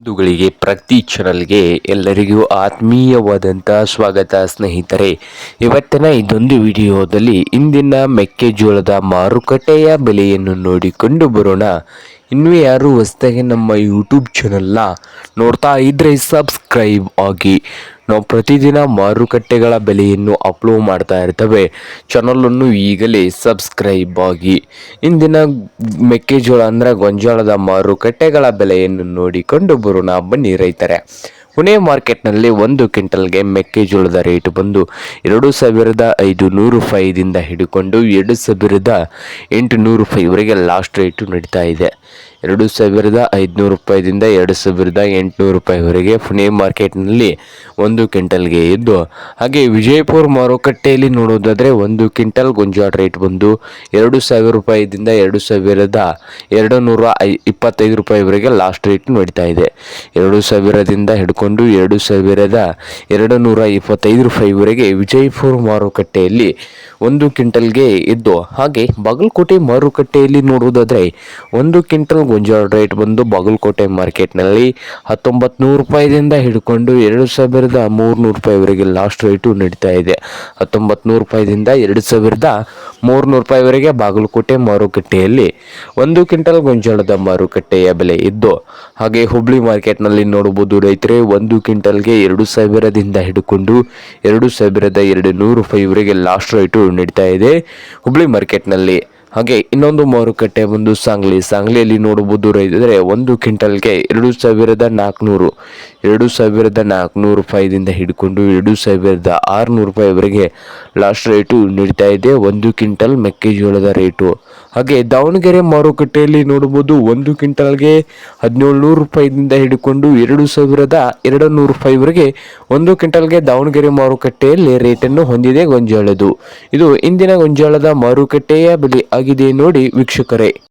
ಬಂಧುಗಳಿಗೆ ಪ್ರತಿ ಚಾನಲ್ಗೆ ಎಲ್ಲರಿಗೂ ಆತ್ಮೀಯವಾದಂಥ ಸ್ವಾಗತ ಸ್ನೇಹಿತರೆ. ಇವತ್ತಿನ ಇದೊಂದು ವಿಡಿಯೋದಲ್ಲಿ ಇಂದಿನ ಮೆಕ್ಕೆಜೋಳದ ಮಾರುಕಟ್ಟೆಯ ಬೆಲೆಯನ್ನು ನೋಡಿಕೊಂಡು ಬರೋಣ. ಇನ್ನೂ ಯಾರು ಹೊಸದಾಗಿ ನಮ್ಮ ಯೂಟ್ಯೂಬ್ ಚಾನಲ್ನ ನೋಡ್ತಾ ಇದ್ದರೆ ಸಬ್ಸ್ಕ್ರೈಬ್ ಆಗಿ. ನಾವು ಪ್ರತಿದಿನ ಮಾರುಕಟ್ಟೆಗಳ ಬೆಲೆಯನ್ನು ಅಪ್ಲೋಡ್ ಮಾಡ್ತಾ ಇರ್ತವೆ. ಚಾನಲನ್ನು ಈಗಲೇ ಸಬ್ಸ್ಕ್ರೈಬ್ ಆಗಿ. ಇಂದಿನ ಮೆಕ್ಕೆಜೋಳ ಅಂದರೆ ಗೊಂಜಾಳದ ಮಾರುಕಟ್ಟೆಗಳ ಬೆಲೆಯನ್ನು ನೋಡಿಕೊಂಡು ಬರೋಣ ಬನ್ನಿ ರೈತರೆ. ಪುಣೆ ಮಾರ್ಕೆಟ್ನಲ್ಲಿ 1 ಕ್ವಿಂಟಲ್ಗೆ ಮೆಕ್ಕೆಜೋಳದ ರೇಟು ಬಂದು 2,500 ರೂಪಾಯಿದಿಂದ ಹಿಡಿಕೊಂಡು 2,800 ರೂಪಾಯಿವರೆಗೆ ಲಾಸ್ಟ್ ರೇಟು ನಡೀತಾ ಇದೆ. 2,500 ರೂಪಾಯಿದಿಂದ 2,800 ರೂಪಾಯಿವರೆಗೆ ಪುಣೆ ಮಾರ್ಕೆಟ್ನಲ್ಲಿ 1 ಕ್ವಿಂಟಲ್ಗೆ ಇದ್ದು, ಹಾಗೆ ವಿಜಯಪುರ ಮಾರುಕಟ್ಟೆಯಲ್ಲಿ ನೋಡೋದಾದರೆ 1 ಕ್ವಿಂಟಲ್ ಗೊಂಜಾಳ ರೇಟ್ ಬಂದು 2,000 ರೂಪಾಯಿದಿಂದ 2,225 ರೂಪಾಯಿವರೆಗೆ ಲಾಸ್ಟ್ ರೇಟ್ ನಡೀತಾ ಇದೆ. 2,000ದಿಂದ ಹಿಡ್ಕೊಂಡು 2,225 ರೂಪಾಯಿವರೆಗೆ ವಿಜಯಪುರ ಮಾರುಕಟ್ಟೆಯಲ್ಲಿ 1 ಕ್ವಿಂಟಲ್ಗೆ ಇದ್ದು, ಹಾಗೆ ಬಾಗಲಕೋಟೆ ಮಾರುಕಟ್ಟೆಯಲ್ಲಿ ನೋಡುವುದಾದರೆ 1 ಕ್ವಿಂಟಲ್ ಗೊಂಜಾಳ ರೇಟ್ ಬಂದು ಬಾಗಲಕೋಟೆ ಮಾರ್ಕೆಟ್ನಲ್ಲಿ 1,900 ರೂಪಾಯಿದಿಂದ ಹಿಡ್ಕೊಂಡು 2,300 ರೂಪಾಯಿವರೆಗೆ ಲಾಸ್ಟ್ ರೇಟು ನಡೀತಾ ಇದೆ. 1,900 ರೂಪಾಯಿದಿಂದ 2,300 ರೂಪಾಯಿವರೆಗೆ ಬಾಗಲಕೋಟೆ ಮಾರುಕಟ್ಟೆಯಲ್ಲಿ 1 ಕ್ವಿಂಟಲ್ ಗೊಂಜಾಳದ ಮಾರುಕಟ್ಟೆಯ ಬೆಲೆ ಇದ್ದು, ಹಾಗೆ ಹುಬ್ಳಿ ಮಾರ್ಕೆಟ್ನಲ್ಲಿ ನೋಡಬಹುದು ರೈತರೆ 1 ಕ್ವಿಂಟಲ್ಗೆ 2,000ದಿಂದ ಹಿಡ್ಕೊಂಡು 2,200 ರೂಪಾಯಿವರೆಗೆ ಲಾಸ್ಟ್ ರೇಟು ನಡೀತಾ ಇದೆ ಹುಬ್ಳಿ ಮಾರ್ಕೆಟ್ನಲ್ಲಿ. ಹಾಗೆ ಇನ್ನೊಂದು ಮಾರುಕಟ್ಟೆ ಬಂದು ಸಾಂಗ್ಲಿಯಲ್ಲಿ ನೋಡಬಹುದು ರೈತರೆ 1 ಕ್ವಿಂಟಲ್ಗೆ 2,400 ರೂಪಾಯಿದಿಂದ ಹಿಡ್ಕೊಂಡು 2,600 ರೂಪಾಯಿವರೆಗೆ ಲಾಸ್ಟ್ ರೇಟು ನಡೀತಾ ಇದೆ 1 ಕ್ವಿಂಟಲ್ ಮೆಕ್ಕೆಜೋಳದ ರೇಟು. ಹಾಗೆ ದಾವಣಗೆರೆ ಮಾರುಕಟ್ಟೆಯಲ್ಲಿ ನೋಡಬಹುದು 1 ಕ್ವಿಂಟಲ್ಗೆ 1,700 ರೂಪಾಯಿದಿಂದ ಹಿಡ್ಕೊಂಡು 2,200 ರೂಪಾಯಿವರೆಗೆ 1 ಕ್ವಿಂಟಲ್ಗೆ ದಾವಣಗೆರೆ ಮಾರುಕಟ್ಟೆಯಲ್ಲಿ ರೇಟನ್ನು ಹೊಂದಿದೆ ಗೊಂಜಾಳದು. ಇದು ಇಂದಿನ ಗೊಂಜಾಳದ ಮಾರುಕಟ್ಟೆಯ ಬೆಲೆ ಆಗಿದೆ ನೋಡಿ ವೀಕ್ಷಕರೇ.